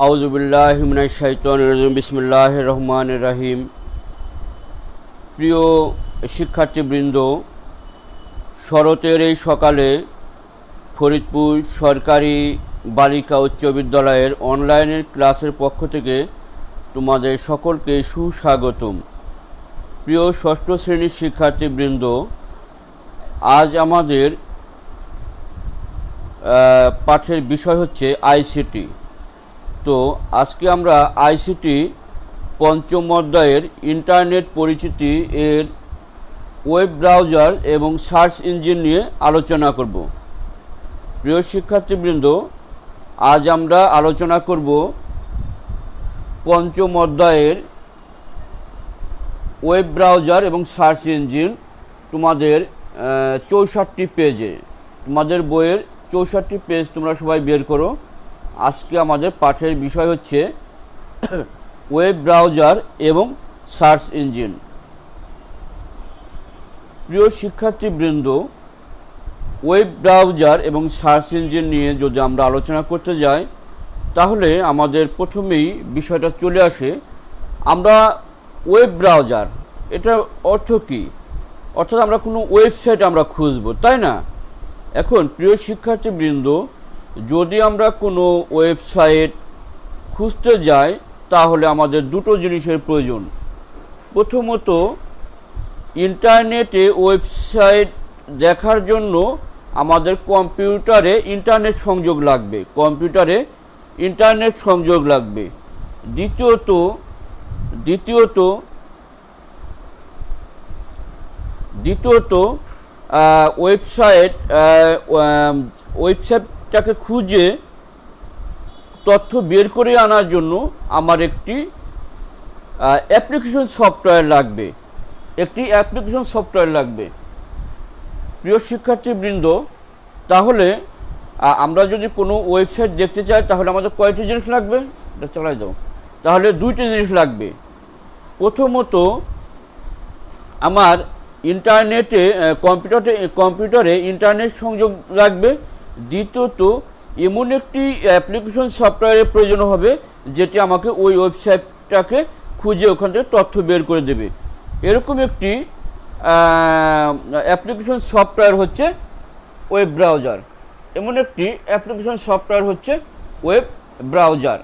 আউযুবিল্লাহি মিনাশ শাইতানির রাজিম বিসমিল্লাহির রহমানির রহিম। প্রিয় শিক্ষার্থীবৃন্দ, শরতের এই সকালে ফরিদপুর সরকারি বালিকা উচ্চ বিদ্যালয়ের অনলাইনের ক্লাসের পক্ষ থেকে তোমাদের সকলকে সুস্বাগতম। প্রিয় ষষ্ঠ শ্রেণীর শিক্ষার্থীবৃন্দ, আজ আমাদের পাঠের বিষয় হচ্ছে আইসিটি। তো আজকে আমরা আইসিটি পঞ্চম অধ্যায়ের ইন্টারনেট পরিচিতি এর ওয়েব ব্রাউজার এবং সার্চ ইঞ্জিন নিয়ে আলোচনা করব। প্রিয় শিক্ষার্থীবৃন্দ, আজ আমরা আলোচনা করব পঞ্চম অধ্যায়ের ওয়েব ব্রাউজার এবং সার্চ ইঞ্জিন। তোমাদের 64টি পেজে, তোমাদের বইয়ের 64টি পেজ তোমরা সবাই বের করো। আজকে আমাদের পাঠের বিষয় হচ্ছে ওয়েব ব্রাউজার এবং সার্চ ইঞ্জিন। প্রিয় শিক্ষার্থীবৃন্দ, ওয়েব ব্রাউজার এবং সার্চ ইঞ্জিন নিয়ে যদি আমরা আলোচনা করতে যাই, তাহলে আমাদের প্রথমেই বিষয়টা চলে আসে, আমরা ওয়েব ব্রাউজার, এটার অর্থ কী? অর্থাৎ আমরা কোনো ওয়েবসাইট আমরা খুঁজব, তাই না? এখন প্রিয় শিক্ষার্থীবৃন্দ, যদি আমরা কোনো ওয়েবসাইট খুঁজতে যাই, তাহলে আমাদের দুটো জিনিসের প্রয়োজন। প্রথমত, ইন্টারনেটে ওয়েবসাইট দেখার জন্য আমাদের কম্পিউটারে ইন্টারনেট সংযোগ লাগবে, দ্বিতীয়ত ওয়েবসাইটটাকে খুঁজে তথ্য বের করে আনার জন্য আমার একটি অ্যাপ্লিকেশন সফটওয়্যার লাগবে। প্রিয় শিক্ষার্থীবৃন্দ, তাহলে আমরা যদি কোনো ওয়েবসাইট দেখতে চাই, তাহলে আমাদের কয়টি জিনিস লাগবে? চালাই দাও। তাহলে দুইটি জিনিস লাগবে। প্রথমত, আমার কম্পিউটারে ইন্টারনেট সংযোগ লাগবে। দ্বিতীয়ত, এমন একটি অ্যাপ্লিকেশন সফটওয়্যারের প্রয়োজন হবে যেটি আমাকে ওই ওয়েবসাইটটাকে খুঁজে ওখান থেকে তথ্য বের করে দেবে। এরকম একটি অ্যাপ্লিকেশন সফটওয়্যার হচ্ছে ওয়েব ব্রাউজার।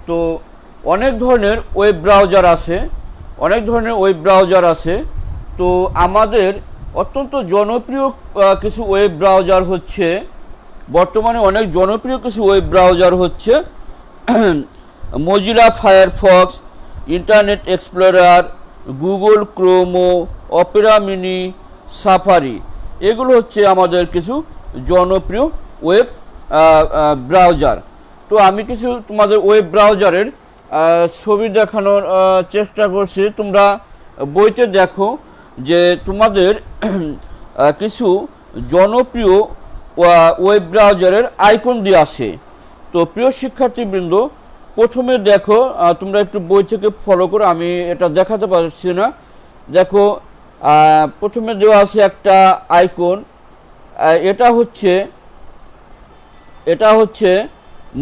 তো অনেক ধরনের ওয়েব ব্রাউজার আছে। তো আমাদের অত্যন্ত জনপ্রিয় কিছু ওয়েব ব্রাউজার হচ্ছে, বর্তমানে অনেক জনপ্রিয় কিছু ওয়েব ব্রাউজার হচ্ছে Mozilla Firefox, Internet Explorer, Google Chrome, Opera Mini, Safari. এগুলো হচ্ছে আমাদের কিছু জনপ্রিয় ওয়েব ব্রাউজার। তো আমি কিছু তোমাদের ওয়েব ব্রাউজারের ছবি দেখানোর চেষ্টা করছি। তোমরা বইতে দেখো যে তোমাদের কিছু জনপ্রিয় ওয়েব ব্রাউজারের আইকন দিয়ে আছে। তো প্রিয় শিক্ষার্থীবৃন্দ, প্রথমে দেখো, তোমরা একটু বই থেকে ফলো করো, আমি এটা দেখাতে পারছি না। দেখো, প্রথমে দেওয়া আছে একটা আইকন, এটা হচ্ছে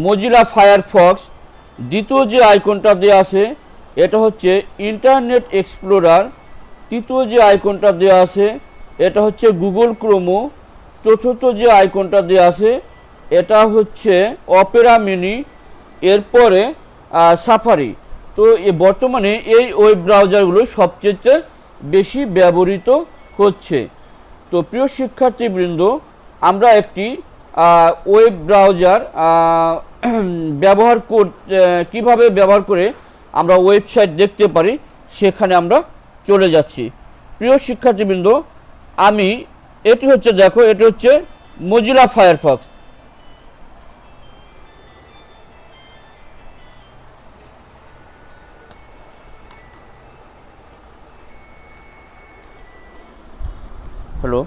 মজিলা ফায়ারফক্স। দ্বিতীয় যে আইকনটা দেওয়া আছে, এটা হচ্ছে ইন্টারনেট এক্সপ্লোরার। তৃতীয় যে আইকনটা দেওয়া আছে, এটা হচ্ছে গুগল ক্রোমো। চতুর্থ যে আইকনটা দেওয়া আছে, এটা হচ্ছে অপেরা মিনি, এরপরে সাফারি। তো বর্তমানে এই ওয়েব ব্রাউজারগুলো সবচেয়ে বেশি ব্যবহৃত হচ্ছে। তো প্রিয় শিক্ষার্থীবৃন্দ, আমরা একটি ওয়েব ব্রাউজার কিভাবে ব্যবহার করে আমরা ওয়েবসাইট দেখতে পারি, সেখানে আমরা চলে যাচ্ছি। প্রিয় শিক্ষার্থীবৃন্দ, এটি হচ্ছে মজিলা ফায়ারফক্স। হ্যালো,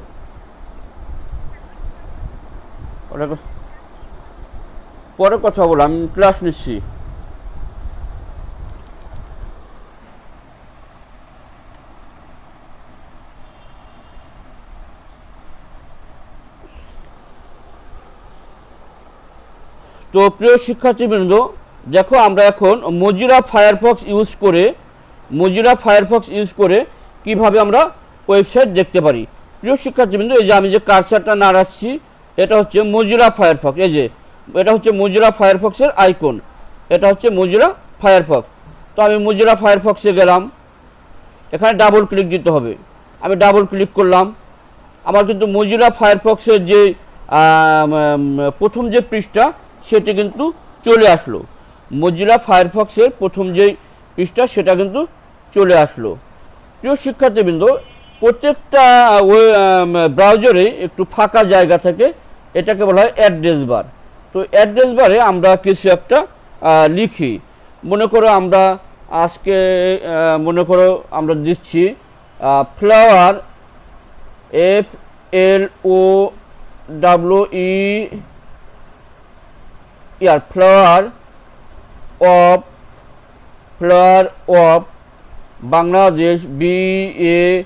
পরে কথা বলো, আমি ক্লাস নিচ্ছি। তো প্রিয় শিক্ষার্থীবৃন্দ, দেখো আমরা এখন মজিলা ফায়ারফক্স ইউজ করে কিভাবে আমরা ওয়েবসাইট দেখতে পারি। প্রিয় শিক্ষার্থীবৃন্দ, এই যে আমি যে কার্সারটা নাড়াচ্ছি এটা হচ্ছে মজিলা ফায়ারফক্স। এই যে এটা হচ্ছে মজিলা ফায়ারফক্সের আইকন, এটা হচ্ছে মজিলা ফায়ারফক্স। তো আমি মজিলা ফায়ারফক্সে গেলাম, এখানে ডাবল ক্লিক দিতে হবে। আমি ডাবল ক্লিক করলাম, আমার কিন্তু মজিলা ফায়ারফক্সের যে প্রথম যে পৃষ্ঠা সেটি কিন্তু চলে আসলো। মজিলা ফায়ারফক্সের প্রথম যে পৃষ্ঠা সেটা কিন্তু চলে আসলো। প্রিয় শিক্ষার্থীবৃন্দ, প্রত্যেকটা ব্রাউজারে একটু ফাঁকা জায়গা থাকে, এটাকে বলা হয় অ্যাড্রেস বার। তো অ্যাড্রেস বারে আমরা কিছু একটা লিখি। মনে করো আমরা আজকে আমরা দিচ্ছি flower, FLOWER, flower of Bangladesh, BANGLADES,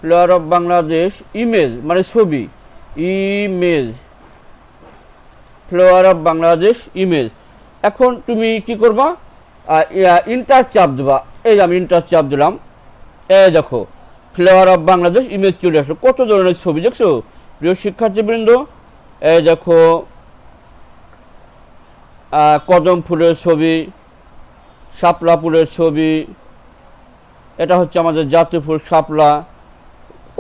flower of Bangladesh image মানে ছবি, ফ্লাওয়ার অফ বাংলাদেশ ইমেজ। এখন তুমি কি করবা, ইন্টার চাপ দেবা। এই আমি ইন্টার চাপ দিলাম, এই দেখো ফ্লাওয়ার অফ বাংলাদেশ ইমেজ চলে আসলো। কত ধরনের ছবি দেখছো প্রিয় শিক্ষার্থীবৃন্দ। এই দেখো কদম ফুলের ছবি, শাপলা ফুলের ছবি, এটা হচ্ছে আমাদের জাতীয় ফুল শাপলা,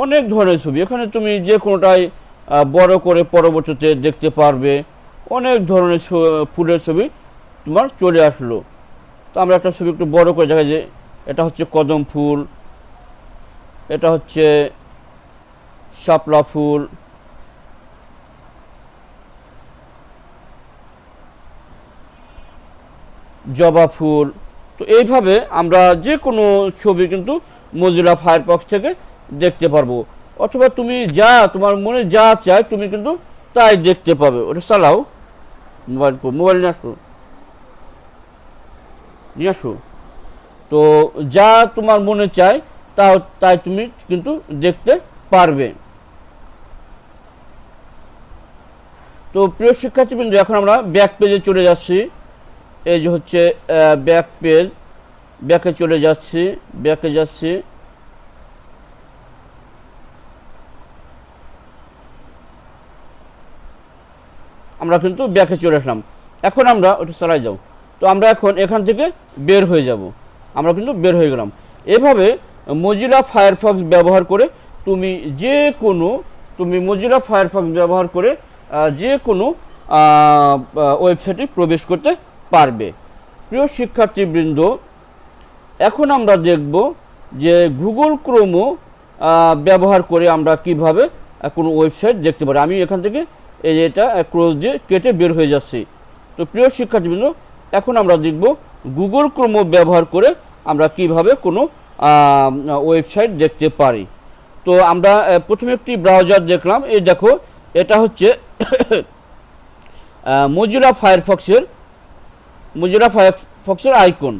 অনেক ধরনের ছবি। এখানে তুমি যে কোনোটাই বড় করে পরবর্তীতে দেখতে পারবে। অনেক ধরনের ফুলের ছবি তোমার চলে আসলো। তো আমরা একটা ছবি একটু বড় করে দেখা যায়, এটা হচ্ছে কদম ফুল, এটা হচ্ছে শাপলা ফুল, জবা ফুল। তো এইভাবে আমরা যে কোনো ছবি কিন্তু মজিলা ফায়ারফক্স থেকে দেখতে পারবো, অথবা তুমি যা তোমার মনে যা চায় তুমি কিন্তু তাই দেখতে পাবে। ওটা চালাও, মোবাইল নিয়ে আসো। তো যা তোমার মনে চায় তাই তুমি কিন্তু দেখতে পারবে। তো প্রিয় শিক্ষার্থীবৃন্দ, এখন আমরা ব্যাক পেজে চলে যাচ্ছি। এই যে হচ্ছে ব্যাক পেজ, ব্যাকে চলে যাচ্ছি, ব্যাকে যাচ্ছি। আমরা কিন্তু ব্যাকে চলে আসলাম। এখন আমরা ওটা চালাই যাও। তো আমরা এখন এখান থেকে বের হয়ে যাব, আমরা কিন্তু বের হয়ে গেলাম। এভাবে মজিলা ফায়ারফক্স ব্যবহার করে তুমি মজিলা ফায়ারফক্স ব্যবহার করে যে কোনো ওয়েবসাইটে প্রবেশ করতে পারবে। প্রিয় শিক্ষার্থীবৃন্দ, এখন আমরা দেখব যে গুগল ক্রোমও ব্যবহার করে আমরা কিভাবে কোনো ওয়েবসাইট দেখতে পারি। আমি এখান থেকে এটা ক্রস দিয়ে কেটে বের হয়ে যাচ্ছি। তো প্রিয় শিক্ষার্থীবৃন্দ, এখন আমরা দেখব গুগল ক্রোমও ব্যবহার করে আমরা কিভাবে কোনো ওয়েবসাইট দেখতে পারি। তো আমরা প্রথমে একটি ব্রাউজার দেখলাম। এই দেখো, এটা হচ্ছে মজিলা ফায়ারফক্সের আইকন।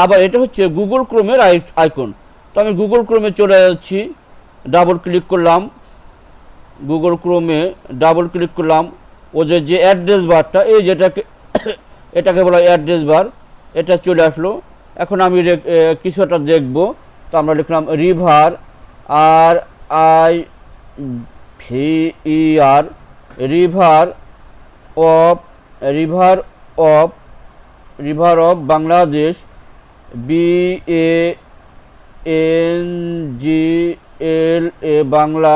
আবার এটা হচ্ছে গুগল ক্রোমের আইকন। তো আমি গুগল ক্রোমে চলে যাচ্ছি, ডাবল ক্লিক করলাম, গুগল ক্রোমে ডাবল ক্লিক করলাম। ওদের যে অ্যাড্রেস বারটা, এই যেটাকে এটাকে বলা অ্যাড্রেস বার, এটা চলে আসলো। এখন আমি কিছু একটা দেখব। তো আমরা লিখলাম river, RIVER, river of Bangladesh, BANGLA Bangla,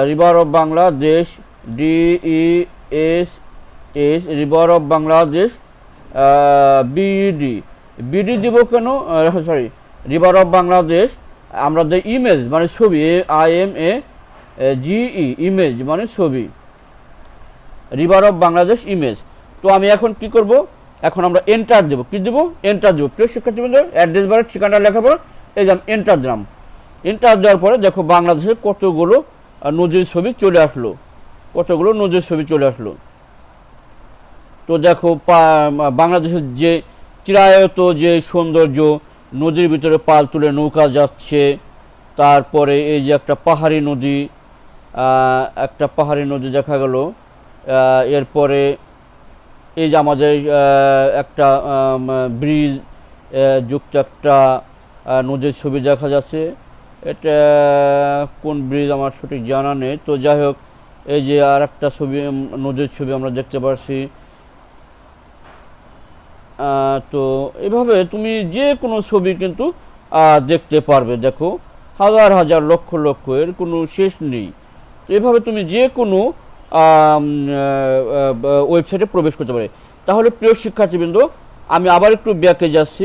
river of Bangladesh, DESS, river of Bangladesh, BD দিব কেন, সরি, রিভার অফ বাংলাদেশ। আমরা যে ইমেজ মানে ছবি, IMAGE, ইমেজ মানে ছবি, রিভার অফ বাংলাদেশ ইমেজ। তো আমি এখন কি করব, এখন আমরা এন্টার দেবো। কি দেবো? এন্টার দেবো। প্রিয় শিক্ষার্থীবৃন্দ, অ্যাড্রেস বারের ঠিকানা লেখার পর এই যে আমি এন্টার দিলাম। এন্টার দেওয়ার পরে দেখো বাংলাদেশের কতগুলো নদীর ছবি চলে আসলো, তো দেখো বাংলাদেশের যে চিরায়ত যে সৌন্দর্য, নদীর ভিতরে পাল তুলে নৌকা যাচ্ছে, তারপরে এই যে একটা পাহাড়ি নদী, দেখা গেল। এরপরে এই যে আমাদের একটা ব্রিজ যুক্ত একটা নদীর ছবি দেখা যাচ্ছে। এটা কোন ব্রিজ আমার সঠিক জানা নেই, তো যাই হোক এই যে আর একটা ছবি, নদীর ছবি আমরা দেখতে পাচ্ছি। তো এভাবে তুমি যে কোনো ছবি কিন্তু দেখতে পারবে। দেখো হাজার হাজার লক্ষ লক্ষ, এর কোনো শেষ নেই। তো এভাবে তুমি যে কোনো ওয়েবসাইটে প্রবেশ করতে পারে। তাহলে প্রিয় শিক্ষার্থীবৃন্দ, আমি আবার একটু ব্যাকে যাচ্ছি।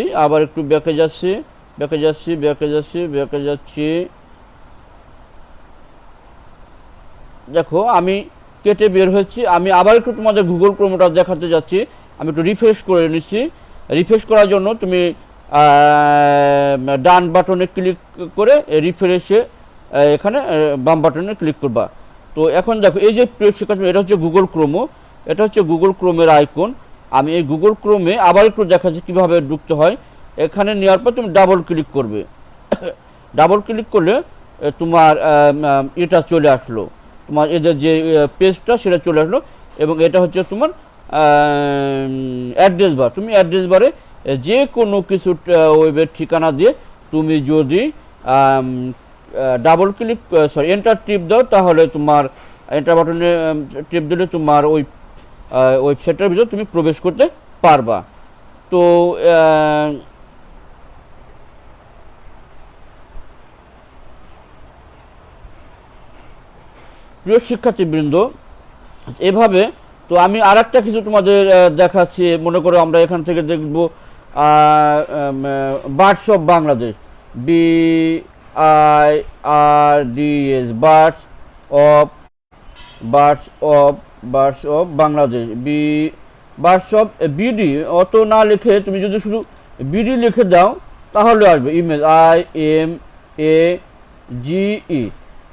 দেখো আমি কেটে বের হচ্ছি, আমি আবার একটু তোমাদের গুগল ক্রোমটা দেখাতে যাচ্ছি। আমি একটু রিফ্রেশ করে নিচ্ছি। রিফ্রেশ করার জন্য তুমি ডান বাটনে ক্লিক করে রিফ্রেশে এখানে বাম বাটনে ক্লিক করবা। তো এখন দেখো এই যে প্রিয় শিক্ষার্থী, এটা হচ্ছে গুগল ক্রোমো, এটা হচ্ছে গুগল ক্রোমের আইকন। আমি এই গুগল ক্রোমে আবার একটু দেখাচ্ছি কীভাবে ঢুকতে হয়। এখানে নেওয়ার পর তুমি ডাবল ক্লিক করবে। ডাবল ক্লিক করলে তোমার এটা চলে আসলো, তোমার এদের যে পেজটা সেটা চলে আসলো। এবং এটা হচ্ছে তোমার অ্যাড্রেস বার। তুমি অ্যাড্রেস বারে যে কোনো কিছু ওয়েবের ঠিকানা দিয়ে তুমি যদি ডাবল ক্লিক এন্টার টিপ দাও, তাহলে তোমার এন্টার বাটনে টিপ দিলে তোমার ওই ওয়েবসাইটের ভিতর তুমি প্রবেশ করতে পারবা। তো প্রিয় শিক্ষার্থীবৃন্দ, এভাবে তো আমি আর একটা কিছু তোমাদের দেখাচ্ছি। মনে করো আমরা এখান থেকে দেখব birds of Bangladesh, BIRDS, birds of Bangladesh, birds of BD. অত না লিখে তুমি যদি শুধু বিডি লিখে দাও তাহলে আসবে ইমেজ IMAGE।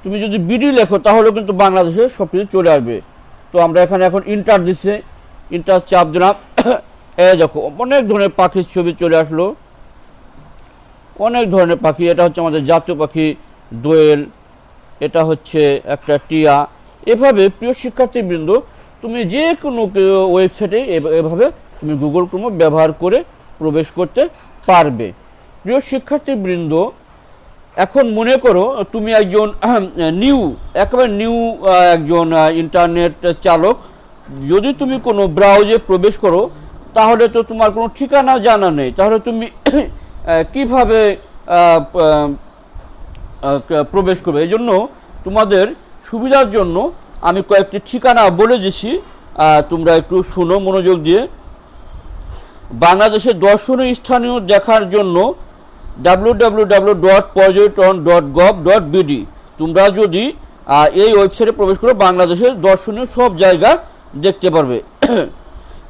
তুমি যদি বিডি লেখো তাহলে কিন্তু বাংলাদেশে সব কিছু চলে আসবে। তো আমরা এখানে এখন ইন্টার দিচ্ছি, ইন্টার চাপ দিলাম। এই দেখো অনেক ধরনের পাখির ছবি চলে আসলো, অনেক ধরনের পাখি। এটা হচ্ছে আমাদের জাতীয় পাখি দোয়েল, এটা হচ্ছে একটা টিয়া। এভাবে প্রিয় শিক্ষার্থীবৃন্দ, তুমি যে কোনো ওয়েবসাইটে এভাবে তুমি গুগল ক্রোম ব্যবহার করে প্রবেশ করতে পারবে। প্রিয় শিক্ষার্থীবৃন্দ, এখন মনে করো তুমি একজন একেবারে নিউ একজন ইন্টারনেট চালক। যদি তুমি কোনো ব্রাউজে প্রবেশ করো তাহলে তো তোমার কোনো ঠিকানা জানা নেই, তাহলে তুমি কিভাবে প্রবেশ করবে? এই জন্য তোমাদের সুবিধার জন্য আমি কয়েকটি ঠিকানা বলে দিচ্ছি, তোমরা একটু শুনো মনোযোগ দিয়ে। বাংলাদেশের দর্শনীয় স্থানীয় দেখার জন্য www.porjoytown.gov.bd। তোমরা যদি এই ওয়েবসাইটে প্রবেশ করো বাংলাদেশের দর্শনীয় সব জায়গা দেখতে পারবে।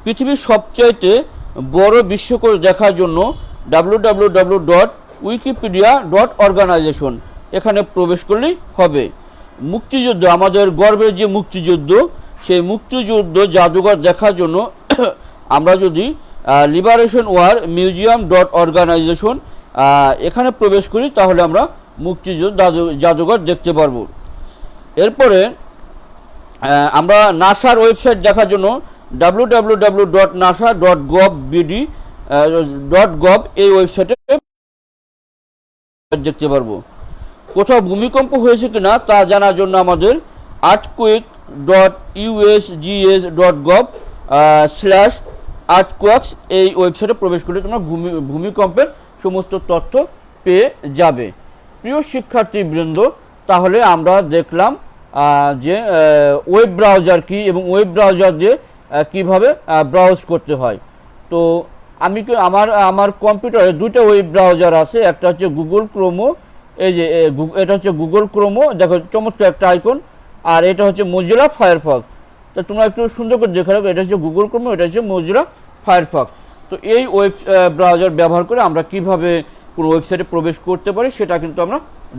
পৃথিবীর সবচাইতে বড় বিশ্বকোষ দেখার জন্য www.wikipedia.organization এখানে প্রবেশ করলেই হবে। মুক্তিযুদ্ধ, আমাদের গর্বের যে মুক্তিযুদ্ধ, সেই মুক্তিযুদ্ধ জাদুঘর দেখার জন্য আমরা যদি লিবারেশন ওয়ার মিউজিয়াম.organization এখানে প্রবেশ করি তাহলে আমরা মুক্তিযুদ্ধ জাদুঘর দেখতে পারবো। এরপরে আমরা নাসার ওয়েবসাইট দেখার জন্য www.nasa.gov এই ওয়েবসাইটে দেখতে পারবো। কোথাও ভূমিকম্প হয়েছে কিনা তা জানার জন্য আমাদের earthquake.usgs.gov/earthquakes এই ওয়েবসাইটে প্রবেশ করলে তোমরা ভূমিকম্পের সমস্ত তথ্য পেয়ে যাবে। প্রিয় শিক্ষার্থীবৃন্দ, তাহলে আমরা দেখলাম যে ওয়েব ব্রাউজার কি এবং ওয়েব ব্রাউজার দিয়ে কিভাবে ব্রাউজ করতে হয়। তো আমি আমার কম্পিউটারে দুটো ওয়েব ব্রাউজার আছে, একটা হচ্ছে গুগল ক্রোমো, এই যে এটা হচ্ছে গুগল ক্রোমো, দেখো চমৎকার একটা আইকন, আর এটা হচ্ছে মোজিলা ফায়ারফক্স। তো তোমরা একটু সুন্দর করে দেখে রাখো, এটা হচ্ছে গুগল ক্রোমো, এটা হচ্ছে মোজিলা ফায়ারফক্স। তো এই ওয়েব ব্রাউজার ব্যবহার করে আমরা কিভাবে কোনো ওয়েবসাইটে প্রবেশ করতে পারি সেটা কিন্তু আমরা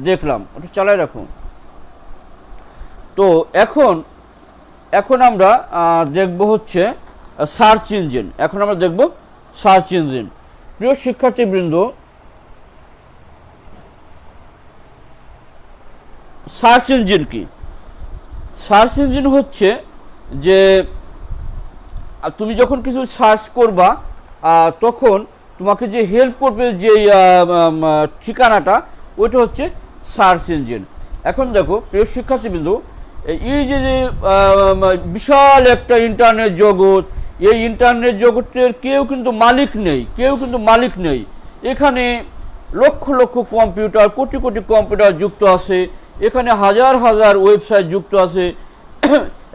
দেখলাম। ওটা চালাই রাখুন। তো এখন আমরা দেখব হচ্ছে সার্চ ইঞ্জিন। এখন আমরা দেখব সার্চ ইঞ্জিন। প্রিয় শিক্ষার্থীবৃন্দ, সার্চ ইঞ্জিন কি? সার্চ ইঞ্জিন হচ্ছে যে তুমি যখন কিছু সার্চ করবা তখন তোমাকে যে হেল্প করবে যে ঠিকানাটা, ওইটা হচ্ছে সার্চ ইঞ্জিন। এখন দেখো প্রিয় শিক্ষার্থীবৃন্দ, এই যে বিশাল একটা ইন্টারনেট জগৎ, এই ইন্টারনেট জগতের কেউ কিন্তু মালিক নেই। এখানে লক্ষ লক্ষ কম্পিউটার, কোটি কোটি কম্পিউটার যুক্ত আছে, এখানে হাজার হাজার ওয়েবসাইট যুক্ত আছে।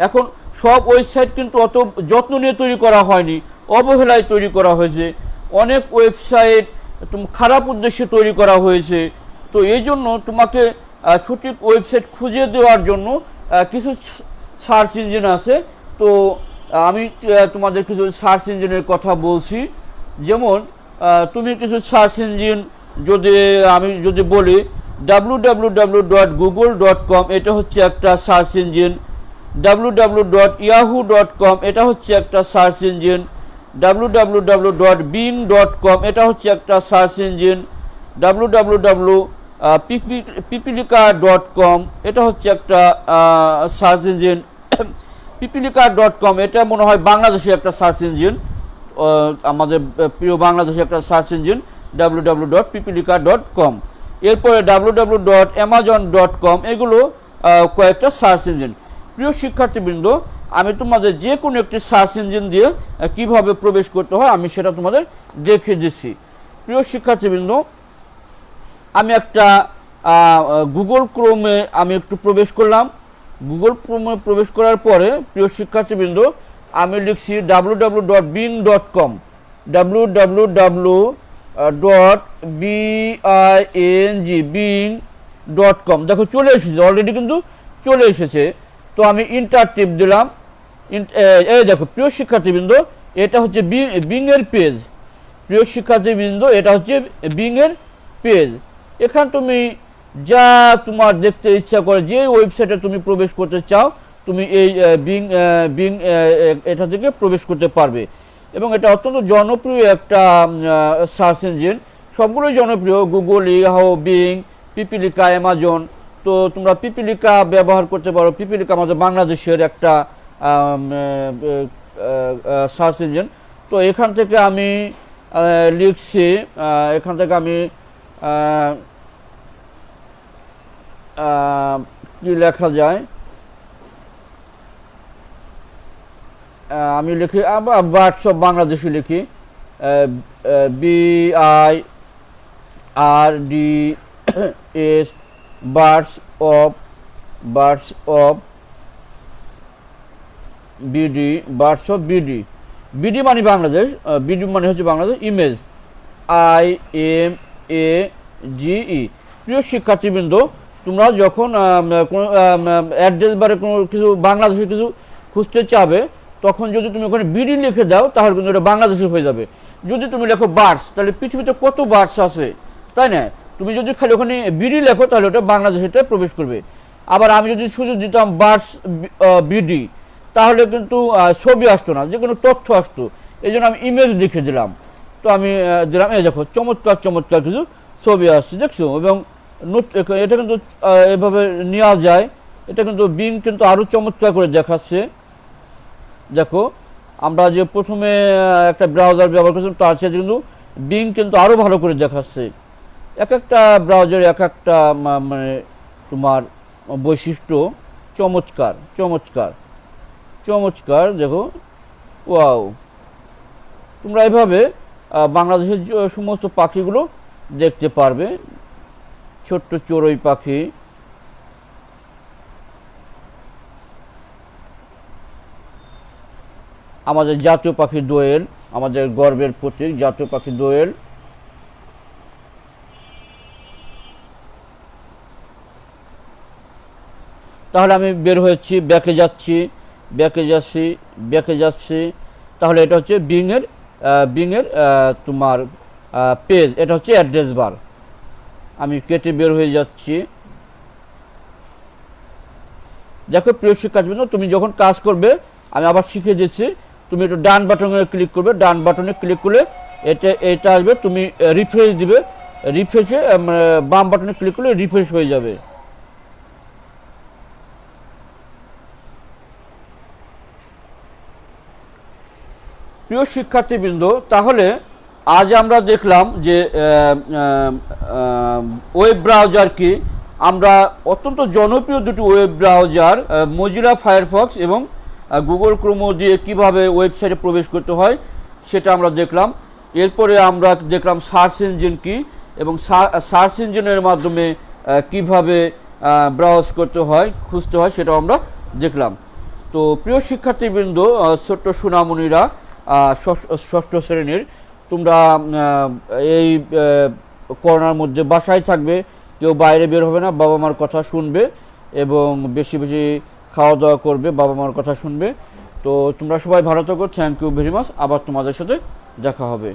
এখন সব ওয়েবসাইট কিন্তু অত যত্ন নিয়ে তৈরি করা হয়নি, অবহেলায় তৈরি করা হয়েছে। অনেক ওয়েবসাইট খারাপ উদ্দেশ্যে তৈরি করা হয়েছে। তো এই জন্য তোমাকে সঠিক ওয়েবসাইট খুঁজে দেওয়ার জন্য কিছু সার্চ ইঞ্জিন আছে। তো আমি তোমাদের কিছু সার্চ ইঞ্জিনের কথা বলছি। যেমন তুমি কিছু সার্চ ইঞ্জিন আমি যদি বলি www.google.com, এটা হচ্ছে একটা সার্চ ইঞ্জিন। www.yahoo.com, এটা হচ্ছে একটা সার্চ ইঞ্জিন। www.bing.com, এটা হচ্ছে একটা সার্চ ইঞ্জিন। www.pipilika.com, এটা হচ্ছে একটা সার্চ ইঞ্জিন। pipilika.com এটা মনে হয় বাংলাদেশের একটা সার্চ ইঞ্জিন, আমাদের প্রিয় বাংলাদেশের একটা সার্চ ইঞ্জিন www.pipilika.com। এরপরে www.amazon.com, এগুলো কয়েকটা সার্চ ইঞ্জিন। প্রিয় শিক্ষার্থীবৃন্দ, আমি তোমাদের যে কোনো একটি সার্চ ইঞ্জিন দিয়ে কিভাবে প্রবেশ করতে হয় আমি সেটা তোমাদের দেখিয়ে দিচ্ছি। প্রিয় শিক্ষার্থীবৃন্দ, আমি একটা গুগল ক্রোমে আমি একটু প্রবেশ করলাম। গুগল ক্রোমে প্রবেশ করার পরে প্রিয় শিক্ষার্থীবৃন্দ, আমি লিখছি www.bing.com, www.bing.com। দেখো চলে এসেছে, অলরেডি কিন্তু চলে এসেছে। তো আমি ইন্টার টিপ দিলাম। এই দেখো প্রিয় শিক্ষার্থীবৃন্দ, এটা হচ্ছে বিং এর পেজ। প্রিয় শিক্ষার্থীবৃন্দ, এটা হচ্ছে বিং এর পেজ। এখানে তুমি যা তোমার দেখতে ইচ্ছা করে, যে ওয়েবসাইটে তুমি প্রবেশ করতে চাও, তুমি এই বিং এটা থেকে প্রবেশ করতে পারবে। এবং এটা অত্যন্ত জনপ্রিয় একটা সার্চ ইঞ্জিন, সবগুলোই জনপ্রিয়, গুগল, ইয়াহু, বিং, পিপিলিকা, অ্যামাজন। তো তোমরা পিপিলিকা ব্যবহার করতে পারো। পিপিলিকা আমাদের বাংলাদেশের একটা সার্চ ইঞ্জিন। তো এখান থেকে আমি লিখছি, এখান থেকে আমি কি লেখা যায়, আমি লিখি বার্ডস অফ বাংলাদেশে লিখি, BIRDS, birds of BD, birds of BD. BD মানে বাংলাদেশ, বিডি মানে হচ্ছে বাংলাদেশ, ইমেজ IMAGE। প্রিয় শিক্ষার্থীবৃন্দ, তোমরা যখন কোনো অ্যাড্রেস বারে কোনো কিছু বাংলাদেশের কিছু খুঁজতে চাবে, তখন যদি তুমি ওখানে বিডি লিখে দাও তাহলে কিন্তু এটা বাংলাদেশে হয়ে যাবে। যদি তুমি লেখো বার্ডস, তাহলে পৃথিবীতে কত বার্ডস আছে, তাই না? তুমি যদি খালি ওখানে বিডি লেখো তাহলে ওটা বাংলাদেশে প্রবেশ করবে। আবার আমি যদি শুধু দিতাম বার্ডস বিডি, তাহলে কিন্তু ছবি আসতো না, যে কোনো তথ্য আসতো। এই জন্য আমি ইমেজ লিখে দিলাম। তো আমি দিলাম, এই দেখো চমৎকার চমৎকার কিছু ছবি আসছে, দেখছো? এবং এটা কিন্তু এভাবে নেওয়া যায়। এটা কিন্তু বিং কিন্তু আরও চমৎকার করে দেখাচ্ছে। দেখো, আমরা যে প্রথমে একটা ব্রাউজার ব্যবহার করছিলাম তার সাথে কিন্তু বিং কিন্তু আরও ভালো করে দেখাচ্ছে। এক একটা ব্রাউজার এক একটা মানে তোমার বৈশিষ্ট্য চমৎকার চমৎকার চমৎকার। দেখো, ওয়াও! তোমরা এভাবে বাংলাদেশের সমস্ত পাখিগুলো দেখতে পারবে। ছোট্ট চড়ুই পাখি, আমাদের জাতীয় পাখি দোয়েল, আমাদের গর্বের প্রতীক জাতীয় পাখি দোয়েল। তাহলে আমি বের হয়েছি, ব্যাকে যাচ্ছি। তাহলে এটা হচ্ছে বিংয়ের তোমার পেজ, এটা হচ্ছে অ্যাড্রেস বার। আমি কেটে বের হয়ে যাচ্ছি। দেখো প্রিয় শিক্ষার্থীবৃন্দ, তুমি যখন কাজ করবে, আমি আবার শিখিয়ে দিচ্ছি, তুমি একটু ডান বাটনে ক্লিক করবে। ডান বাটনে ক্লিক করলে এটা আসবে, তুমি রিফ্রেশ দিবে। রিফ্রেশে বাম বাটনে ক্লিক করলে রিফ্রেশ হয়ে যাবে। প্রিয় শিক্ষার্থীবৃন্দ, তাহলে আজ আমরা দেখলাম যে ওয়েব ব্রাউজার কি। আমরা অত্যন্ত জনপ্রিয় দুটি ওয়েব ব্রাউজার মজিলা ফায়ারফক্স এবং গুগল ক্রোমো দিয়ে কিভাবে ওয়েবসাইটে প্রবেশ করতে হয় সেটা আমরা দেখলাম। এরপরে আমরা দেখলাম সার্চ ইঞ্জিন কি এবং সার্চ ইঞ্জিনের মাধ্যমে কিভাবে ব্রাউজ করতে হয়, খুঁজতে হয়, সেটাও আমরা দেখলাম। তো প্রিয় শিক্ষার্থীবৃন্দ, ছোট্ট সোনামণিরা, ষষ্ঠ শ্রেণীর, তোমরা এই করোনার মধ্যে বাসায় থাকবে, কেউ বাইরে বের হবে না, বাবা মার কথা শুনবে এবং বেশি বেশি খাওয়া দাওয়া করবে, বাবা মার কথা শুনবে। তো তোমরা সবাই ভালো থাকো। Thank you very much. আবার তোমাদের সাথে দেখা হবে।